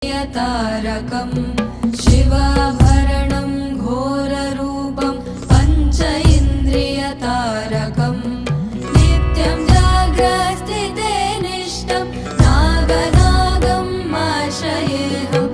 तारकं शिवाभरणं घोररूपं पंच इन्द्रियतारकं नित्यं जाग्रत्स्थिते निष्ठं नागनागम् आश्रयेऽहम्